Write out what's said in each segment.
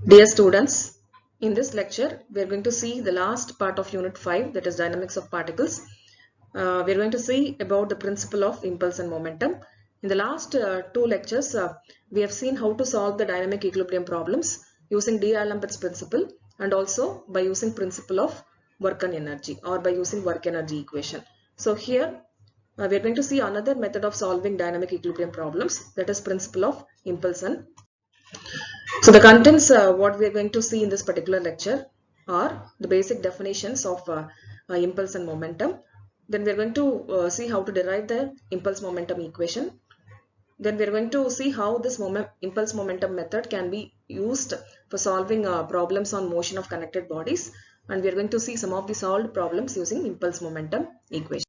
Dear students, in this lecture we are going to see the last part of Unit 5, that is Dynamics of Particles. We are going to see about the principle of impulse and momentum. In the last two lectures, we have seen how to solve the dynamic equilibrium problems using D'Alembert's principle and also by using principle of work and energy or by using work energy equation. So here we are going to see another method of solving dynamic equilibrium problems, that is principle of impulse and. So the contents what we are going to see in this particular lecture are the basic definitions of impulse and momentum. Then we are going to see how to derive the impulse momentum equation. Then we are going to see how this impulse momentum method can be used for solving problems on motion of connected bodies. And we are going to see some of the solved problems using impulse momentum equation.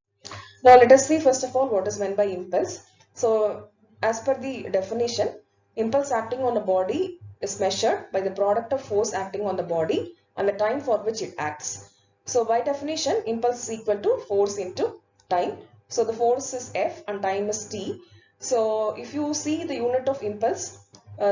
Now let us see first of all what is meant by impulse. So as per the definition, impulse acting on a body is measured by the product of force acting on the body and the time for which it acts. So by definition, impulse is equal to force into time. So the force is F and time is T. So if you see the unit of impulse,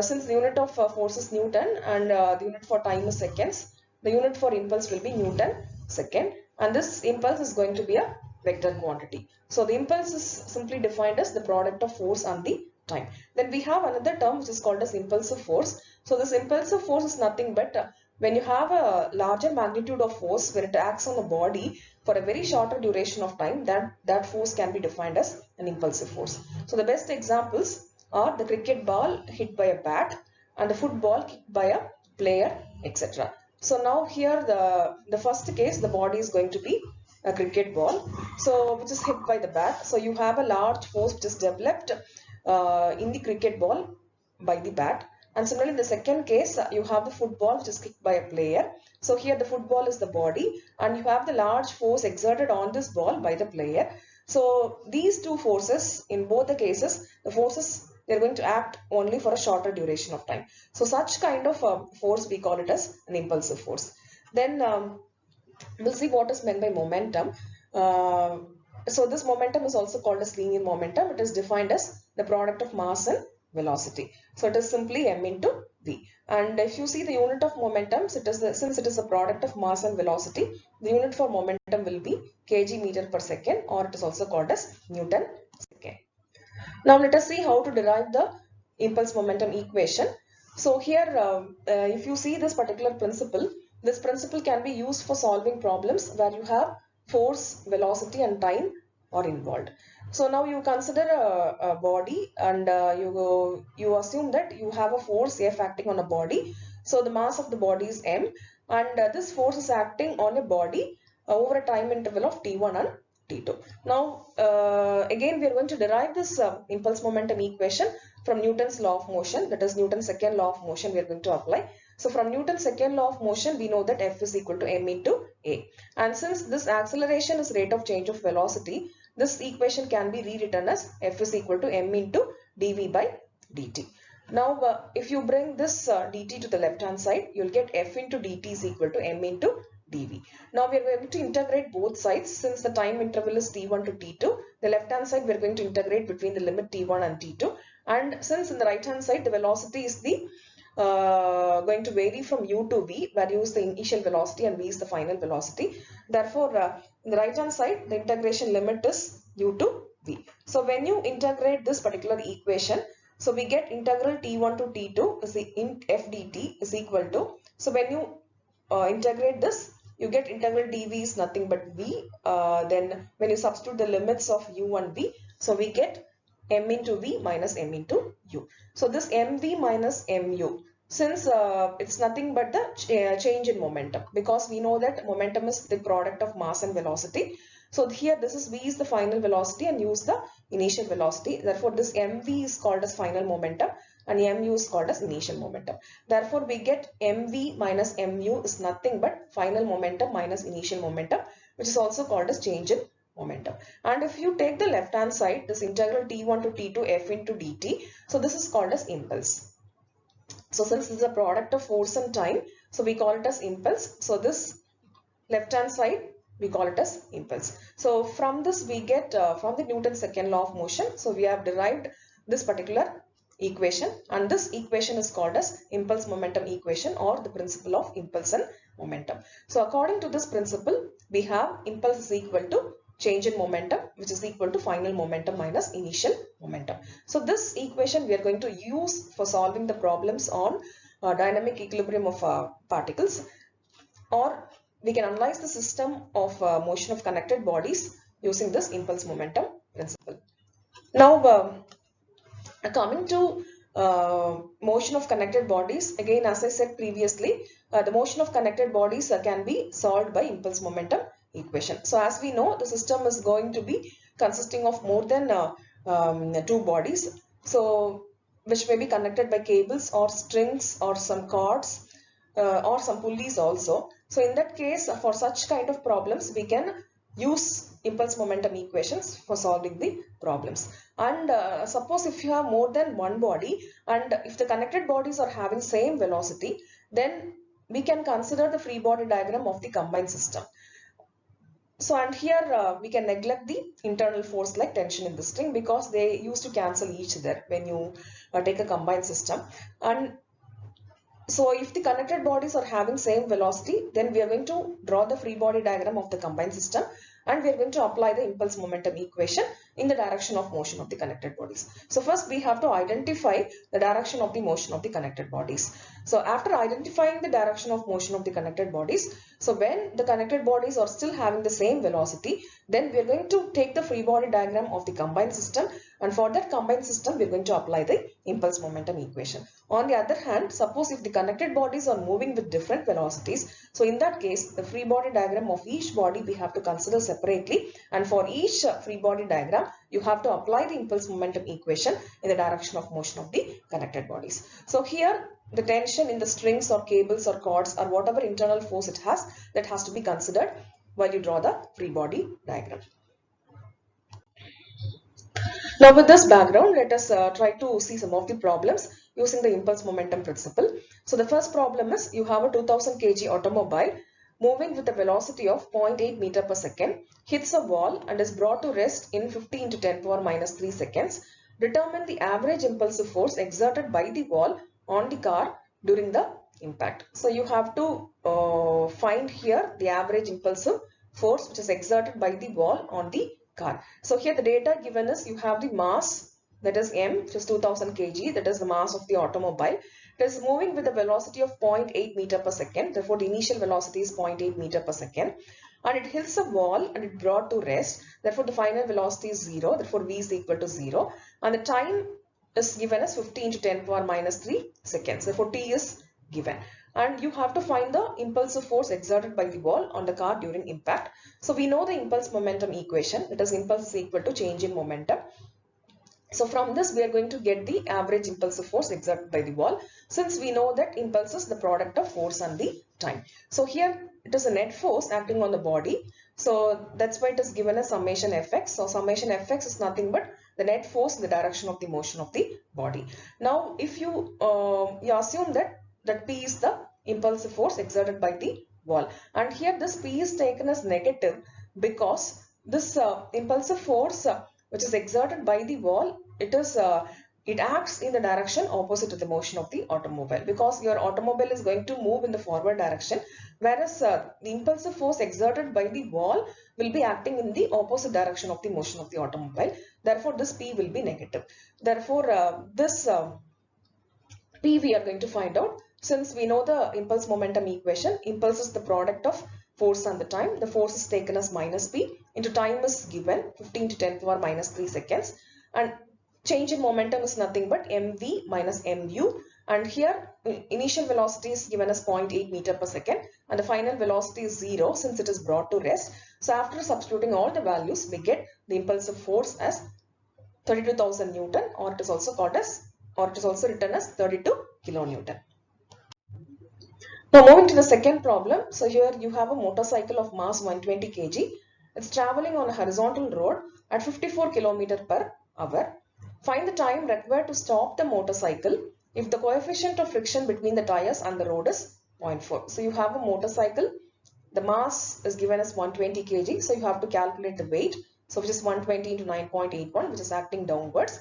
since the unit of force is Newton and the unit for time is seconds, the unit for impulse will be Newton second, and this impulse is going to be a vector quantity. So the impulse is simply defined as the product of force and the time. Then we have another term which is called as impulsive force. So this impulsive force is nothing but when you have a larger magnitude of force when it acts on a body for a very shorter duration of time, that force can be defined as an impulsive force. So the best examples are the cricket ball hit by a bat and the football kicked by a player, etc. So now here the first case, the body is going to be a cricket ball, so which is hit by the bat. So you have a large force which is developed in the cricket ball by the bat. And similarly, in the second case, you have the football which is kicked by a player. So here the football is the body and you have the large force exerted on this ball by the player. So these two forces, in both the cases, the forces, they're going to act only for a shorter duration of time. So such kind of force, we call it as an impulsive force. Then we'll see what is meant by momentum. Uh, so this momentum is also called as linear momentum. It is defined as the product of mass and velocity. So it is simply m into v. And if you see the unit of momentum, since it is a product of mass and velocity, the unit for momentum will be kg meter per second, or it is also called as Newton second. Now let us see how to derive the impulse momentum equation. So here, if you see this particular principle, this principle can be used for solving problems where you have force, velocity and time are involved. So now you consider a body and you assume that you have a force F acting on a body. So the mass of the body is m, and this force is acting on a body over a time interval of t1 and t2. Now again we are going to derive this impulse momentum equation from Newton's law of motion, that is Newton's second law of motion we are going to apply. So from Newton's second law of motion, we know that F is equal to m into a. And since this acceleration is rate of change of velocity, this equation can be rewritten as F is equal to m into dv by dt. Now if you bring this dt to the left hand side, you'll get F into dt is equal to m into dv. Now we are going to integrate both sides. Since the time interval is t1 to t2, the left hand side we are going to integrate between the limit t1 and t2. And since in the right hand side the velocity is the going to vary from u to v, where u is the initial velocity and v is the final velocity. Therefore, in the right hand side, the integration limit is u to v. So when you integrate this particular equation, so we get integral t1 to t2 is the f dt is equal to, so when you integrate this, you get integral dv is nothing but v. Then when you substitute the limits of u and v, so we get m into v minus m into u. So this mv minus mu, since it's nothing but the change in momentum, because we know that momentum is the product of mass and velocity. So here this is v is the final velocity and u is the initial velocity. Therefore this mv is called as final momentum and mu is called as initial momentum. Therefore we get mv minus mu is nothing but final momentum minus initial momentum, which is also called as change in momentum. And if you take the left hand side, this integral t1 to t2 f into dt, so this is called as impulse. So since this is a product of force and time, so we call it as impulse. So this left hand side we call it as impulse. So from this we get from the Newton's second law of motion, so we have derived this particular equation, and this equation is called as impulse momentum equation or the principle of impulse and momentum. So according to this principle, we have impulse is equal to change in momentum, which is equal to final momentum minus initial momentum. So this equation we are going to use for solving the problems on dynamic equilibrium of particles, or we can analyze the system of motion of connected bodies using this impulse momentum principle. Now coming to motion of connected bodies, again as I said previously, the motion of connected bodies can be solved by impulse momentum equation. So as we know, the system is going to be consisting of more than two bodies, so which may be connected by cables or strings or some cords or some pulleys also. So in that case, for such kind of problems, we can use impulse momentum equations for solving the problems. And suppose if you have more than one body, and if the connected bodies are having same velocity, then we can consider the free body diagram of the combined system. So, and here we can neglect the internal force like tension in the string, because they used to cancel each other when you take a combined system. And so if the connected bodies are having same velocity, then we are going to draw the free body diagram of the combined system, and we are going to apply the impulse momentum equation in the direction of motion of the connected bodies. So first we have to identify the direction of the motion of the connected bodies. So after identifying the direction of motion of the connected bodies, so when the connected bodies are still having the same velocity, then we are going to take the free body diagram of the combined system, and for that combined system we are going to apply the impulse momentum equation. On the other hand, suppose if the connected bodies are moving with different velocities, so in that case the free body diagram of each body we have to consider separately, and for each free body diagram you have to apply the impulse momentum equation in the direction of motion of the connected bodies. So here the tension in the strings or cables or cords or whatever internal force it has, that has to be considered while you draw the free body diagram. Now with this background, let us try to see some of the problems using the impulse momentum principle. So the first problem is, you have a 2000 kg automobile moving with a velocity of 0.8 meter per second, hits a wall and is brought to rest in 50 into 10 power minus 3 seconds. Determine the average impulsive force exerted by the wall on the car during the impact. So you have to find here the average impulsive force which is exerted by the wall on the car. So here the data given is, you have the mass, that is m, which is 2000 kg, that is the mass of the automobile. It is moving with a velocity of 0.8 meter per second. Therefore the initial velocity is 0.8 meter per second, and it hits a wall and it brought to rest. Therefore the final velocity is 0. Therefore v is equal to 0, and the time is given as 50 into 10 power minus 3 seconds. Therefore t is given, and you have to find the impulsive force exerted by the wall on the car during impact. So we know the impulse momentum equation, that is impulse is equal to change in momentum. So from this we are going to get the average impulsive force exerted by the wall, since we know that impulse is the product of force and the time. So here it is a net force acting on the body, so that's why it is given as summation Fx. So summation Fx is nothing but the net force in the direction of the motion of the body. Now if you assume that P is the impulsive force exerted by the wall, and here this P is taken as negative because this impulsive force which is exerted by the wall, it acts in the direction opposite to the motion of the automobile, because your automobile is going to move in the forward direction, whereas the impulsive force exerted by the wall will be acting in the opposite direction of the motion of the automobile. Therefore this P will be negative. Therefore this P we are going to find out, since we know the impulse momentum equation. Impulse is the product of force and the time. The force is taken as minus P into time is given 15 to 10 power minus 3 seconds, and change in momentum is nothing but mv minus mu, and here initial velocity is given as 0.8 meter per second and the final velocity is 0 since it is brought to rest. So after substituting all the values, we get the impulsive force as 32,000 Newton, or it is also written as 32 kilonewton. Now moving to the second problem. So here you have a motorcycle of mass 120 kg. It's traveling on a horizontal road at 54 km per hour. Find the time required to stop the motorcycle if the coefficient of friction between the tires and the road is 0.4. So you have a motorcycle. The mass is given as 120 kg. So you have to calculate the weight. So which is 120 into 9.81, which is acting downwards.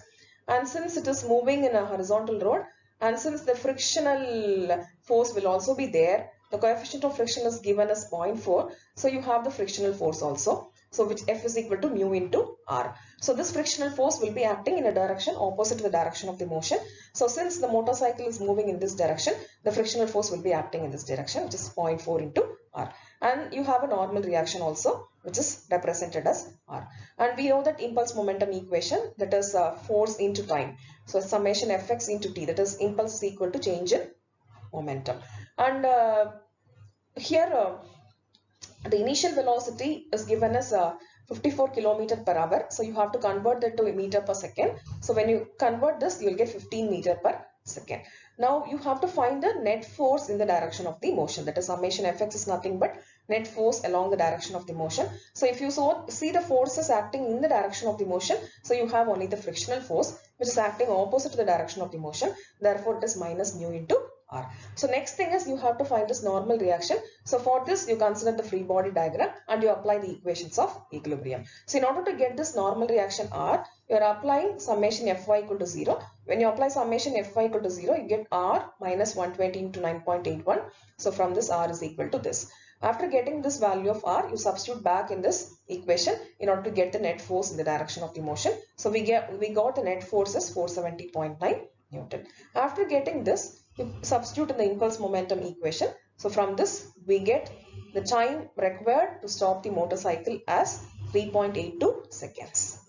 and since it is moving in a horizontal road, and since the frictional force will also be there, the coefficient of friction is given as 0.4, so you have the frictional force also, so which F is equal to mu into R. So this frictional force will be acting in a direction opposite to the direction of the motion. So since the motorcycle is moving in this direction, the frictional force will be acting in this direction, which is 0.4 into R. And you have a normal reaction also, which is represented as R. And we know that impulse momentum equation, that is force into time. So summation Fx into t, that is impulse is equal to change in momentum. And here the initial velocity is given as 54 kilometer per hour. So you have to convert that to a meter per second. So when you convert this, you will get 15 meter per second. Now you have to find the net force in the direction of the motion. That is summation Fx is nothing but net force along the direction of the motion. So if you see the forces acting in the direction of the motion, so you have only the frictional force which is acting opposite to the direction of the motion. Therefore it is minus mu into R. So next thing is you have to find this normal reaction. So for this you consider the free body diagram and you apply the equations of equilibrium. So in order to get this normal reaction R, you are applying summation Fy equal to 0. When you apply summation Fy equal to 0, you get R minus 120 into 9.81. So from this R is equal to this. After getting this value of R, you substitute back in this equation in order to get the net force in the direction of the motion. So we got the net force as 470.9 Newton. After getting this, you substitute in the impulse momentum equation. So from this, we get the time required to stop the motorcycle as 3.82 seconds.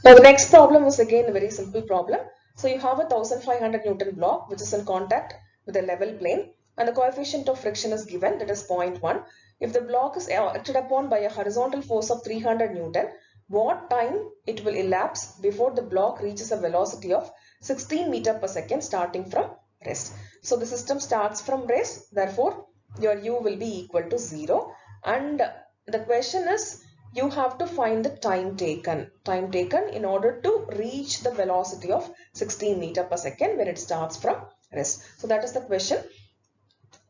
Now the next problem is again a very simple problem. So you have a 1500 Newton block which is in contact with a level plane and the coefficient of friction is given, that is 0.1. If the block is acted upon by a horizontal force of 300 Newton, what time it will elapse before the block reaches a velocity of 16 meter per second starting from rest. So the system starts from rest, therefore your u will be equal to 0, and the question is you have to find the time taken in order to reach the velocity of 16 meter per second when it starts from rest. So that is the question.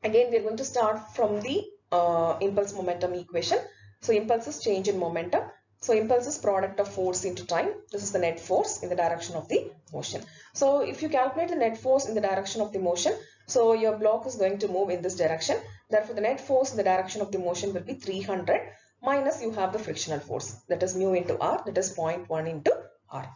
Again we are going to start from the impulse momentum equation. So impulse is change in momentum. So impulse is product of force into time. This is the net force in the direction of the motion. So if you calculate the net force in the direction of the motion, so your block is going to move in this direction. Therefore the net force in the direction of the motion will be 300 minus you have the frictional force, that is mu into R, that is 0.1 into R.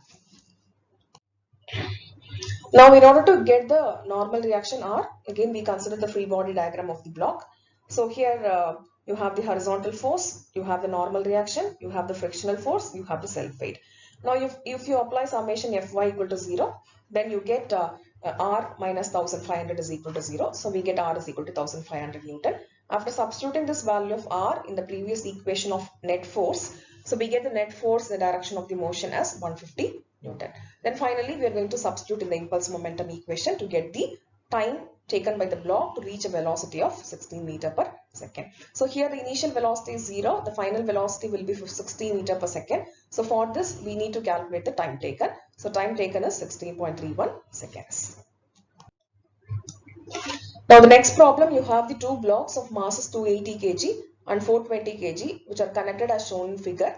Now in order to get the normal reaction R, again we consider the free body diagram of the block. So here you have the horizontal force, you have the normal reaction, you have the frictional force, you have the self-weight. Now if you apply summation Fy equal to 0, then you get R minus 1500 is equal to 0. So we get R is equal to 1500 Newton. After substituting this value of R in the previous equation of net force, so we get the net force in the direction of the motion as 150 Newton. Then finally we are going to substitute in the impulse momentum equation to get the time taken by the block to reach a velocity of 16 meter per second. So here the initial velocity is 0, the final velocity will be 16 meter per second. So for this we need to calculate the time taken. So time taken is 16.31 seconds. Now the next problem, you have the two blocks of masses 280 kg and 420 kg which are connected as shown in figure.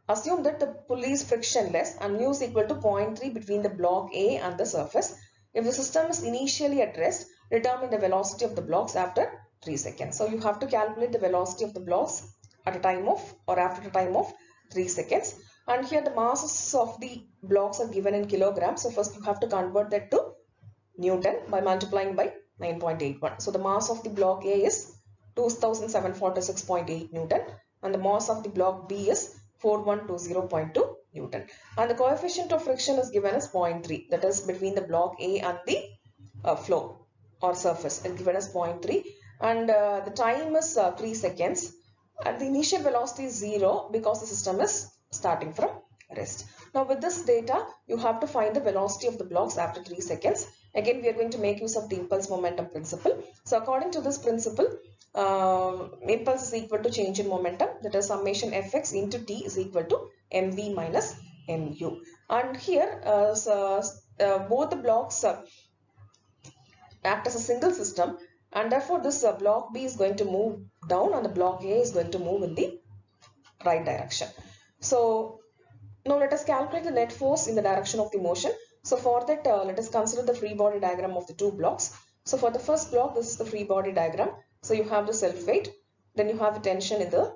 Assume that the pulley is frictionless and mu is equal to 0.3 between the block A and the surface. If the system is initially at rest, determine the velocity of the blocks after 3 seconds. So you have to calculate the velocity of the blocks at a time of or after a time of 3 seconds. And here the masses of the blocks are given in kilograms. So first you have to convert that to Newton by multiplying by 9.81. So the mass of the block A is 2746.8 Newton and the mass of the block B is 4120.2 Newton. And the coefficient of friction is given as 0.3, that is between the block A and the floor or surface, and given as 0.3, and the time is 3 seconds and the initial velocity is 0 because the system is starting from rest. Now with this data you have to find the velocity of the blocks after 3 seconds. Again we are going to make use of the impulse momentum principle. So according to this principle, impulse is equal to change in momentum, that is summation Fx into t is equal to mv minus mu. And here both the blocks act as a single system, and therefore this block B is going to move down and the block A is going to move in the right direction. So Now let us calculate the net force in the direction of the motion. So for that, let us consider the free body diagram of the two blocks. So for the first block, this is the free body diagram. So you have the self weight, then you have the tension in the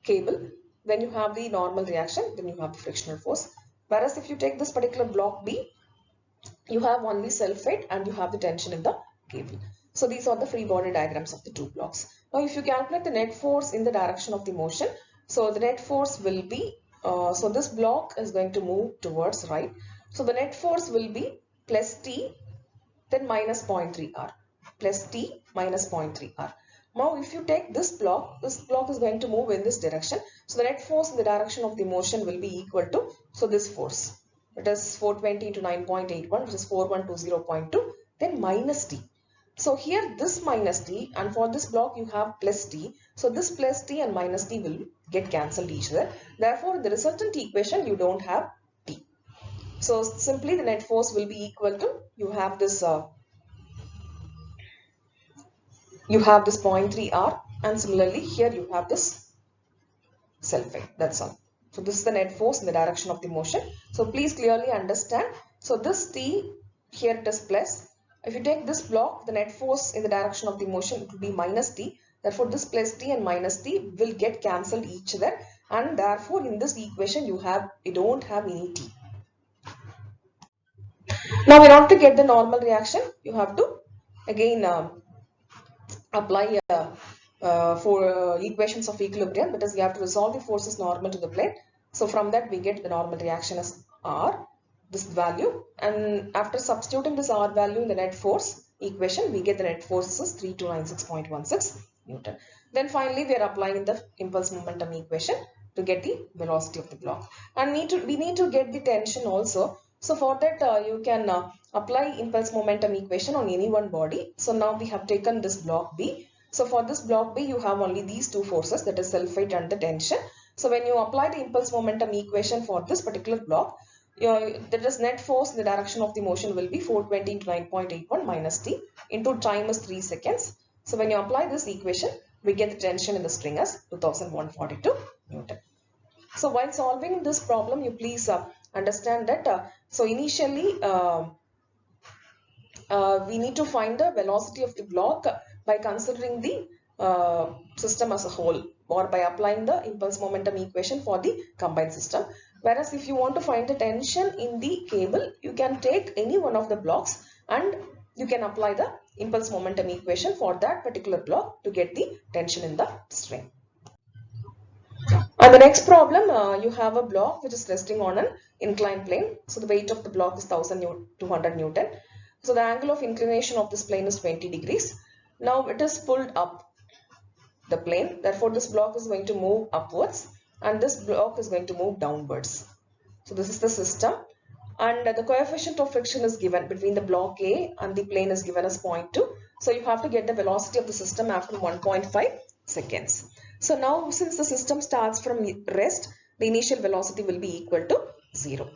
cable, then you have the normal reaction, then you have the frictional force. Whereas if you take this particular block B, you have only self weight and you have the tension in the cable. So these are the free body diagrams of the two blocks. Now if you calculate the net force in the direction of the motion, so the net force will be, so this block is going to move towards right. So the net force will be plus T then minus 0.3 R, plus T minus 0.3 R. Now if you take this block is going to move in this direction. So the net force in the direction of the motion will be equal to, so this force, it is 420 into 9.81, which is 4120.2, then minus T. So here this minus T, and for this block you have plus T. So this plus T and minus T will get cancelled each other. Therefore, in the resultant equation you don't have T. So simply the net force will be equal to, you have this 0.3 R, and similarly here you have this self weight. That's all. So this is the net force in the direction of the motion. So please clearly understand. So this T, here it is plus. If you take this block, the net force in the direction of the motion, it will be minus T. Therefore this plus T and minus T will get cancelled each other, and therefore in this equation you don't have any T. Now in order to get the normal reaction, you have to again apply for equations of equilibrium, because we have to resolve the forces normal to the plane. So from that we get the normal reaction as R, this value, and after substituting this R value in the net force equation, we get the net force as 3296.16 Newton. Then finally we are applying the impulse momentum equation to get the velocity of the block, and we need to get the tension also. So for that you can apply impulse momentum equation on any one body. So now we have taken this block B. So for this block B you have only these two forces, that is self weight and the tension. So when you apply the impulse momentum equation for this particular block, that is net force in the direction of the motion will be 420 into 9.81 minus T into time is 3 seconds. So when you apply this equation, we get the tension in the string as 2142 Newton. So while solving this problem, you please understand that so initially we need to find the velocity of the block by considering the system as a whole, or by applying the impulse momentum equation for the combined system. Whereas if you want to find the tension in the cable, you can take any one of the blocks and you can apply the impulse momentum equation for that particular block to get the tension in the string. And the next problem, you have a block which is resting on an inclined plane. So the weight of the block is 1200 Newton. So the angle of inclination of this plane is 20 degrees. Now it is pulled up the plane. Therefore this block is going to move upwards and this block is going to move downwards. So this is the system, and the coefficient of friction is given between the block A and the plane is given as 0.2. So you have to get the velocity of the system after 1.5 seconds. So now since the system starts from rest, the initial velocity will be equal to 0.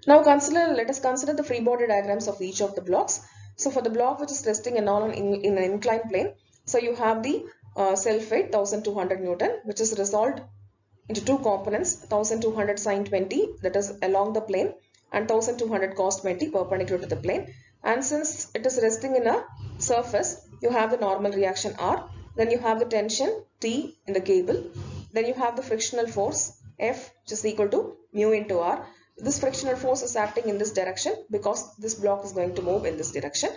Now let us consider the free body diagrams of each of the blocks. So for the block which is resting in an inclined plane, so you have the self weight 1200 Newton, which is resolved into two components, 1200 sine 20, that is along the plane, and 1200 cos 20 perpendicular to the plane. And since it is resting in a surface, you have the normal reaction R, then you have the tension T in the cable, then you have the frictional force F, which is equal to mu into R. This frictional force is acting in this direction because this block is going to move in this direction.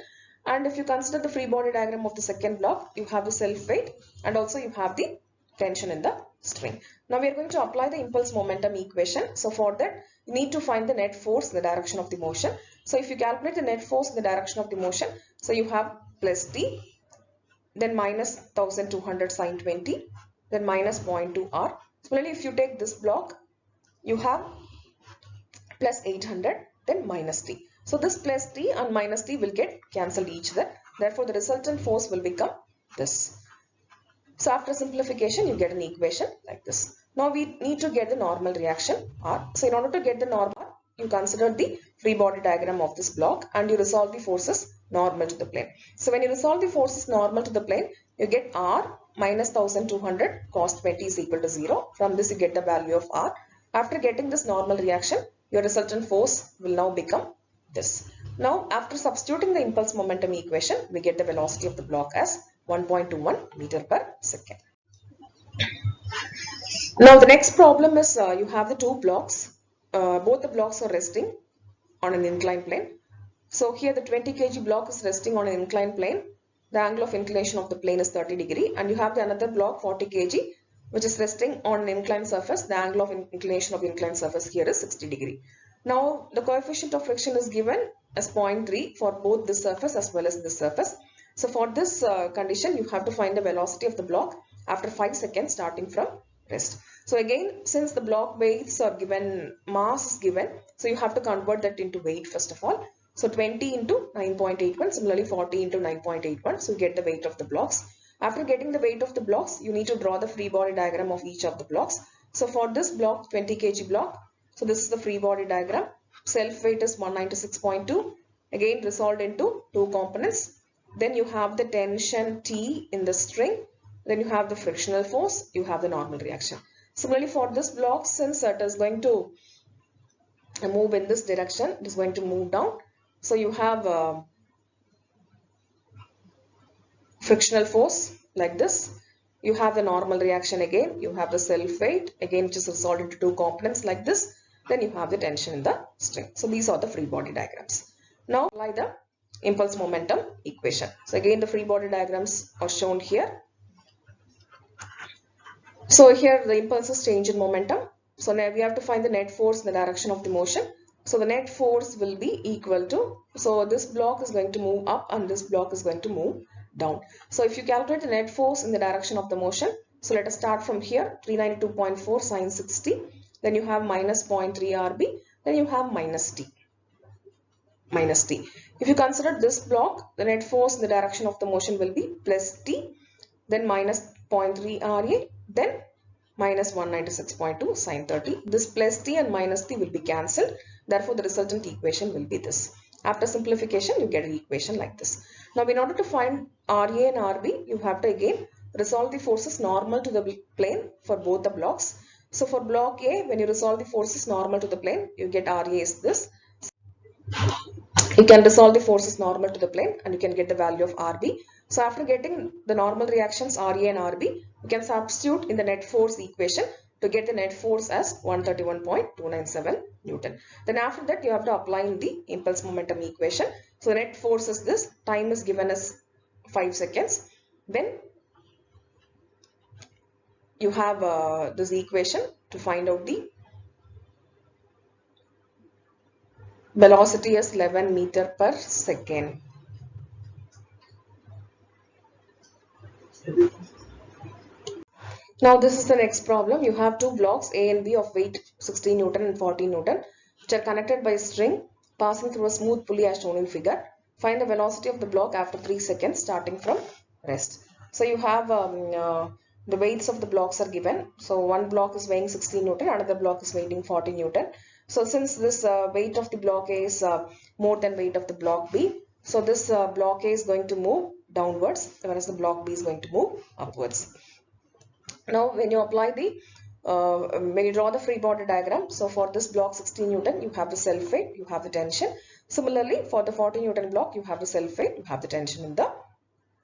And if you consider the free body diagram of the second block, you have the self weight and also you have the tension in the string. Now we are going to apply the impulse momentum equation. So for that, you need to find the net force in the direction of the motion. So if you calculate the net force in the direction of the motion, so you have plus T, then minus 1200 sine 20, then minus 0.2 R. Similarly, if you take this block, you have plus 800, then minus T. So this plus T and minus T will get cancelled each other. Therefore, the resultant force will become this. So after simplification, you get an equation like this. Now we need to get the normal reaction R. So in order to get the normal, you consider the free body diagram of this block and you resolve the forces normal to the plane. So when you resolve the forces normal to the plane, you get R minus 1200 cos 20 is equal to 0. From this you get the value of R. After getting this normal reaction, your resultant force will now become this. Now, after substituting the impulse momentum equation, we get the velocity of the block as 1.21 meter per second. Now, the next problem is you have the two blocks. Both the blocks are resting on an inclined plane. So here the 20 kg block is resting on an inclined plane. The angle of inclination of the plane is 30 degree, and you have the another block 40 kg which is resting on an inclined surface. The angle of inclination of the inclined surface here is 60 degree. Now the coefficient of friction is given as 0.3 for both this surface as well as this surface. So for this condition, you have to find the velocity of the block after 5 seconds starting from rest. So again, since the block weights are given, mass is given, so you have to convert that into weight first of all. So 20 into 9.81, similarly 40 into 9.81, so you get the weight of the blocks. After getting the weight of the blocks, you need to draw the free body diagram of each of the blocks. So for this block, 20 kg block, so this is the free body diagram. Self weight is 196.2, again resolved into two components. Then you have the tension T in the string, then you have the frictional force, you have the normal reaction. Similarly for this block, since it is going to move in this direction, it is going to move down. So you have frictional force like this. You have the normal reaction again. You have the self weight again, which is resolved into two components like this. Then you have the tension in the string. So these are the free body diagrams. Now apply the impulse momentum equation. So again the free body diagrams are shown here. So here the impulses change in momentum. So now we have to find the net force in the direction of the motion. So the net force will be equal to, so this block is going to move up and this block is going to move down. So if you calculate the net force in the direction of the motion, so let us start from here, 392.4 sine 60, then you have minus 0.3 RB, then you have minus T. If you consider this block, the net force in the direction of the motion will be plus T, then minus 0.3 RA, then minus 196.2 sine 30. This plus T and minus T will be cancelled. Therefore, the resultant equation will be this. After simplification, you get an equation like this. Now, in order to find RA and RB, you have to again resolve the forces normal to the plane for both the blocks. So, for block A, when you resolve the forces normal to the plane, you get RA is this. You can resolve the forces normal to the plane and you can get the value of RB. So, after getting the normal reactions RA and RB, you can substitute in the net force equation to get the net force as 131.297 Newton. Then after that you have to apply in the impulse momentum equation. So the net force is this, time is given as 5 seconds. Then you have this equation to find out the velocity as 11 meter per second. Now this is the next problem. You have two blocks A and B of weight 16 Newton and 14 Newton which are connected by a string passing through a smooth pulley as shown in figure. Find the velocity of the block after 3 seconds starting from rest. So you have the weights of the blocks are given. So one block is weighing 16 Newton, another block is weighing 40 Newton. So since this weight of the block A is more than weight of the block B, so this block A is going to move downwards, whereas the block B is going to move upwards. Now when you apply the, when you draw the free body diagram, so for this block 16 Newton, you have the self weight, you have the tension. Similarly, for the 40 Newton block, you have the self weight, you have the tension in the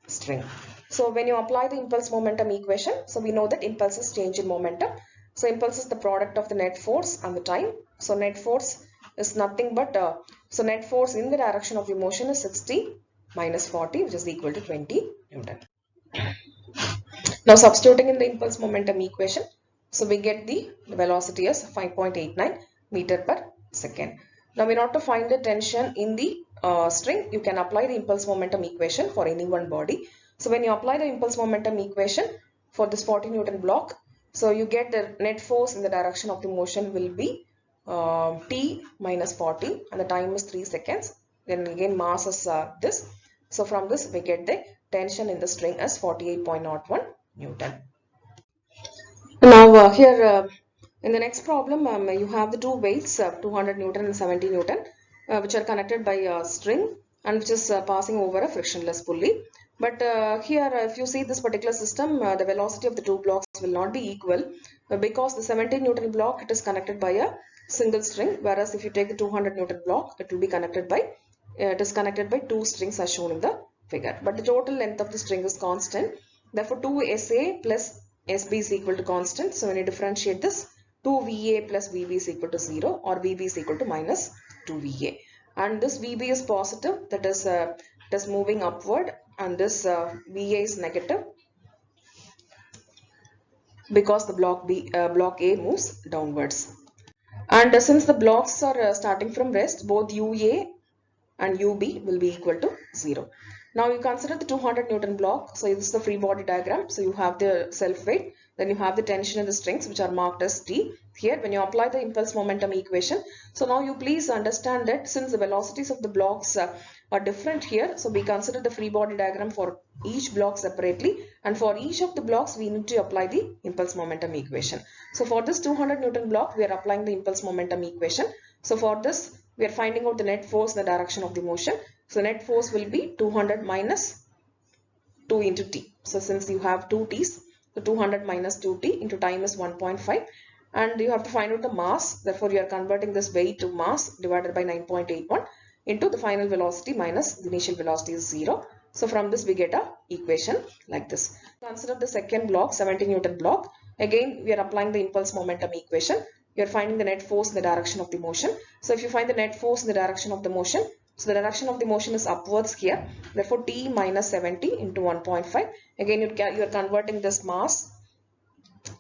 string. So when you apply the impulse momentum equation, so we know that impulses change in momentum. So impulse is the product of the net force and the time. So net force is nothing but, so net force in the direction of the motion is 60 minus 40, which is equal to 20 Newton. Now substituting in the impulse momentum equation, so we get the velocity as 5.89 meter per second. Now in order to find the tension in the string, you can apply the impulse momentum equation for any one body. So when you apply the impulse momentum equation for this 40 Newton block, so you get the net force in the direction of the motion will be T minus 40 and the time is 3 seconds. Then again mass is this. So from this we get the tension in the string as 48.01 Newton. Now here in the next problem you have the two weights 200 Newton and 70 Newton which are connected by a string and which is passing over a frictionless pulley. But here if you see this particular system, the velocity of the two blocks will not be equal because the 70 Newton block, it is connected by a single string, whereas if you take the 200 Newton block, it will be connected by two strings as shown in the figure. But the total length of the string is constant. Therefore, 2SA plus SB is equal to constant. So when you differentiate this, 2VA plus VB is equal to 0, or VB is equal to minus 2VA. And this VB is positive, that is it is moving upward, and this VA is negative because the block A moves downwards. And since the blocks are starting from rest, both UA and UB will be equal to 0. Now you consider the 200 Newton block. So this is the free body diagram. So you have the self weight, then you have the tension in the strings which are marked as T. Here when you apply the impulse momentum equation, so now you please understand that since the velocities of the blocks are different here, so we consider the free body diagram for each block separately, and for each of the blocks we need to apply the impulse momentum equation. So for this 200 Newton block we are applying the impulse momentum equation. So for this we are finding out the net force in the direction of the motion. So net force will be 200 minus 2 into T. So since you have 2 T's, so 200 minus 2T into time is 1.5, and you have to find out the mass. Therefore you are converting this weight to mass divided by 9.81 into the final velocity minus the initial velocity is 0. So from this we get a equation like this. Consider the second block, 70 Newton block. Again we are applying the impulse momentum equation. You are finding the net force in the direction of the motion. So if you find the net force in the direction of the motion, so the direction of the motion is upwards here. Therefore T minus 70 into 1.5. Again you are converting this mass,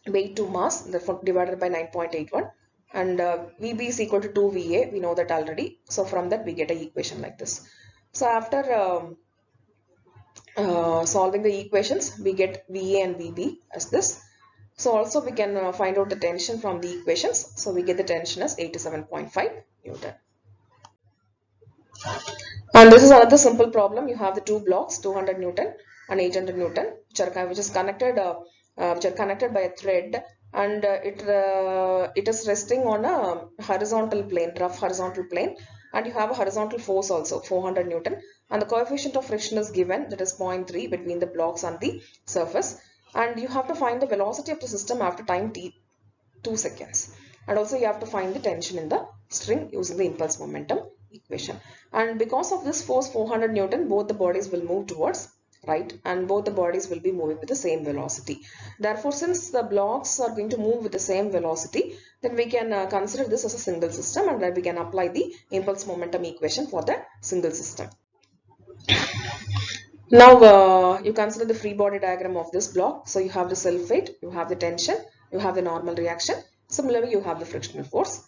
weight to mass, therefore divided by 9.81. And VB is equal to 2VA. We know that already. So from that we get an equation like this. So after solving the equations, we get VA and VB as this. So also we can find out the tension from the equations. So we get the tension as 87.5 Newton. And this is another simple problem. You have the two blocks, 200 Newton and 800 Newton, which is connected by a thread, and it is resting on a horizontal plane, rough horizontal plane, and you have a horizontal force also, 400 Newton, and the coefficient of friction is given, that is 0.3 between the blocks and the surface. And you have to find the velocity of the system after time t 2 seconds, and also you have to find the tension in the string using the impulse momentum equation. And because of this force 400 Newton, both the bodies will move towards right, and both the bodies will be moving with the same velocity. Therefore, since the blocks are going to move with the same velocity, then we can consider this as a single system, and then we can apply the impulse momentum equation for the single system. Now you consider the free body diagram of this block. So you have the self weight, you have the tension, you have the normal reaction. Similarly, you have the frictional force.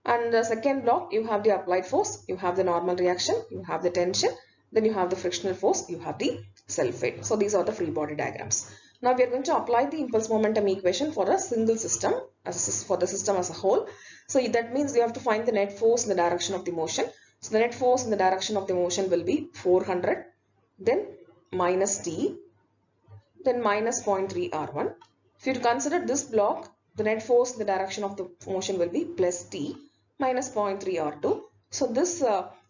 And the second block, you have the applied force, you have the normal reaction, you have the tension, then you have the frictional force, you have the self weight. So these are the free body diagrams. Now we are going to apply the impulse momentum equation for a single system, for the system as a whole. So that means you have to find the net force in the direction of the motion. So the net force in the direction of the motion will be 400, then minus T, then minus 0.3 R1. If you consider this block, the net force in the direction of the motion will be plus T minus 0.3 R2. So this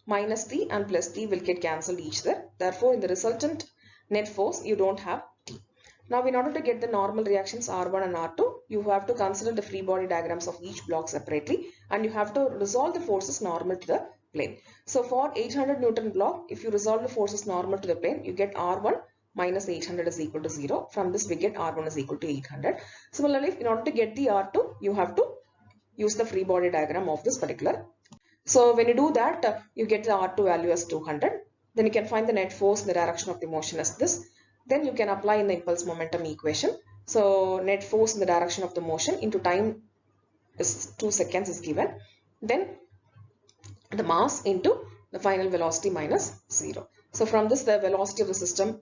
minus T and plus T will get cancelled each there. Therefore, in the resultant net force, you don't have T. Now, in order to get the normal reactions R1 and R2, you have to consider the free body diagrams of each block separately, and you have to resolve the forces normal to the plane. So for 800 Newton block, if you resolve the forces normal to the plane, you get R1 minus 800 is equal to 0. From this we get R1 is equal to 800. Similarly, in order to get the R2, you have to use the free body diagram of this particular. So when you do that, you get the R2 value as 200. Then you can find the net force in the direction of the motion as this. Then you can apply in the impulse momentum equation. So net force in the direction of the motion into time is 2 seconds is given. Then the mass into the final velocity minus 0. So from this, the velocity of the system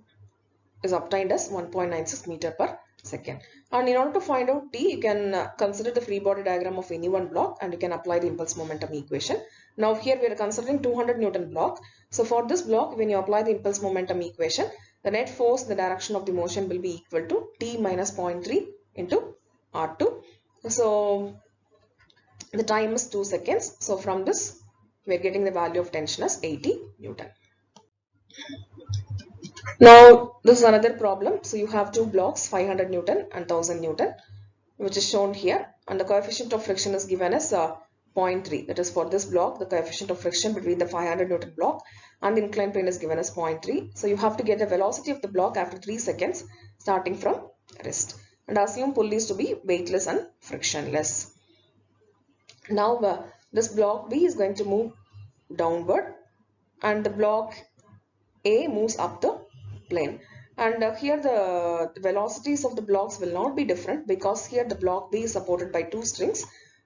is obtained as 1.96 meter per second. And in order to find out T, you can consider the free body diagram of any one block, and you can apply the impulse momentum equation. Now here we are considering 200 Newton block. So for this block, when you apply the impulse momentum equation, the net force in the direction of the motion will be equal to T minus 0.3 into R2. So the time is 2 seconds. So from this, we are getting the value of tension as 80 Newton. Now this is another problem. So you have two blocks, 500 Newton and 1000 Newton, which is shown here, and the coefficient of friction is given as 0.3. That is, for this block, the coefficient of friction between the 500 Newton block and the inclined plane is given as 0.3. So you have to get the velocity of the block after 3 seconds starting from rest, and assume pulleys to be weightless and frictionless. Now this block B is going to move downward and the block A moves up the plane. And here the velocities of the blocks will not be different, because here the block B is supported by two strings,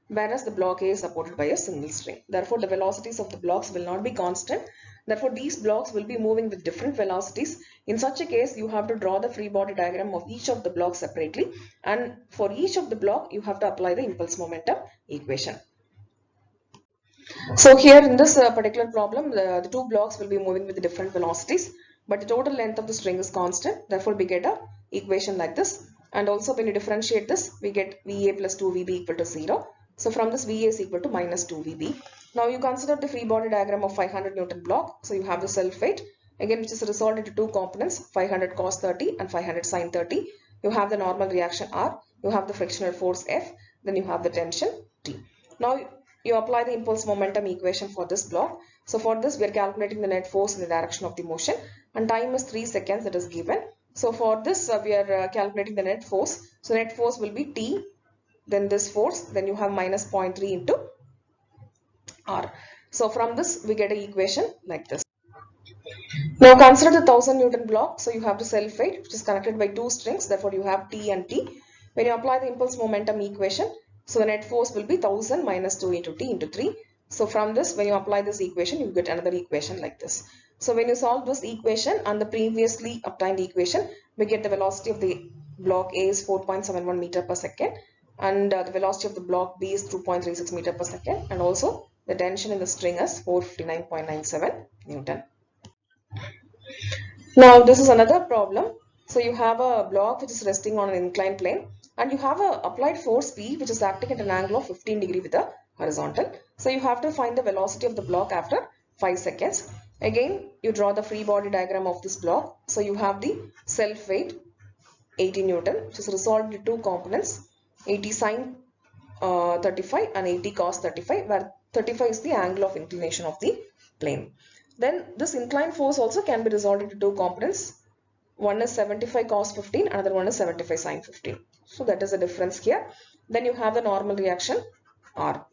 whereas the block A is supported by a single string. Therefore, the velocities of the blocks will not be constant. Therefore, these blocks will be moving with different velocities. In such a case, you have to draw the free body diagram of each of the blocks separately. And for each of the block, you have to apply the impulse momentum equation. So here in this particular problem, the two blocks will be moving with different velocities, but the total length of the string is constant. Therefore, we get a equation like this. And also when you differentiate this, we get VA plus 2VB equal to 0. So from this, VA is equal to minus 2VB. Now you consider the free body diagram of 500 Newton block. So you have the self weight, again, which is resolved into two components, 500 cos 30 and 500 sin 30. You have the normal reaction R, you have the frictional force F, then you have the tension T. Now you apply the impulse momentum equation for this block. So for this, we are calculating the net force in the direction of the motion, and time is 3 seconds that is given. So for this, we are calculating the net force. So net force will be T, then this force, then you have minus 0.3 into R. So from this, we get an equation like this. Now consider the 1000 Newton block. So you have the self weight, which is connected by two strings. Therefore, you have T and T. When you apply the impulse momentum equation, so the net force will be 1000 minus 2 into T into 3. So from this, when you apply this equation, you get another equation like this. So when you solve this equation and the previously obtained equation, we get the velocity of the block A is 4.71 meter per second, and the velocity of the block B is 2.36 meter per second, and also the tension in the string is 459.97 Newton. Now this is another problem. So you have a block which is resting on an inclined plane, and you have a applied force P which is acting at an angle of 15 degree with the horizontal. So you have to find the velocity of the block after 5 seconds. Again, you draw the free body diagram of this block. So you have the self weight 80 Newton, which is resolved into two components, 80 sine 35 and 80 cos 35, where 35 is the angle of inclination of the plane. Then this inclined force also can be resolved into two components. One is 75 cos 15, another one is 75 sine 15. So that is the difference here. Then you have the normal reaction R.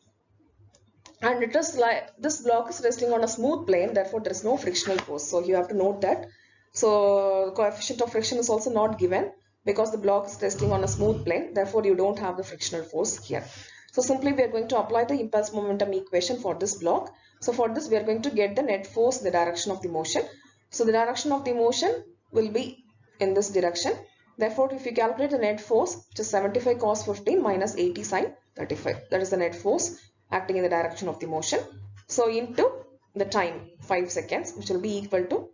And it is like this block is resting on a smooth plane, therefore there is no frictional force. So you have to note that. So coefficient of friction is also not given because the block is resting on a smooth plane, therefore you don't have the frictional force here. So simply we are going to apply the impulse momentum equation for this block. So for this, we are going to get the net force in the direction of the motion. So the direction of the motion will be in this direction. Therefore, if you calculate the net force, which is 75 cos 15 minus 80 sine 35, that is the net force acting in the direction of the motion. So into the time 5 seconds, which will be equal to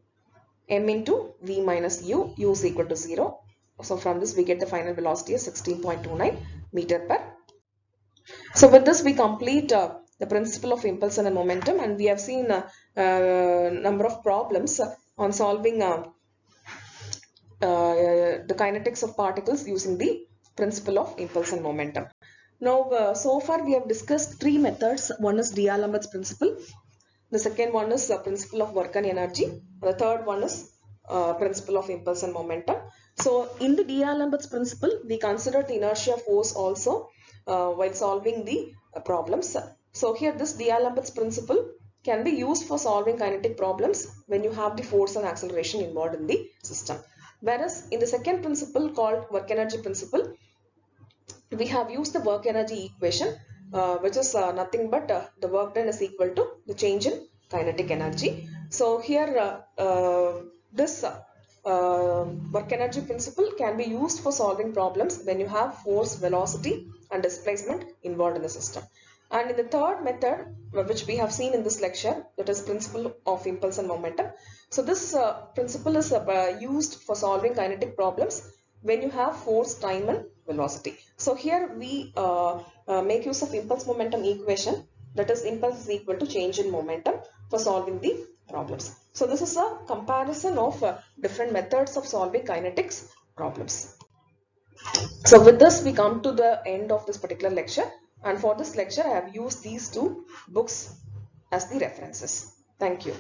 m into v minus u, u is equal to 0. So from this, we get the final velocity as 16.29 meter per. So with this, we complete the principle of impulse and momentum, and we have seen a number of problems on solving the kinetics of particles using the principle of impulse and momentum. Now, so far we have discussed three methods. One is D'Alembert's principle. The second one is principle of work and energy. The third one is principle of impulse and momentum. So in the D'Alembert's principle, we consider the inertia force also while solving the problems. So here this D'Alembert's principle can be used for solving kinetic problems when you have the force and acceleration involved in the system. Whereas in the second principle called work energy principle, we have used the work energy equation, which is nothing but the work done is equal to the change in kinetic energy. So here this work energy principle can be used for solving problems when you have force, velocity and displacement involved in the system. And in the third method, which we have seen in this lecture, that is principle of impulse and momentum. So this principle is used for solving kinetic problems when you have force, time and velocity. So here we make use of impulse momentum equation, that is impulse is equal to change in momentum for solving the problems. So this is a comparison of different methods of solving kinetics problems. So with this we come to the end of this particular lecture, and for this lecture I have used these two books as the references. Thank you.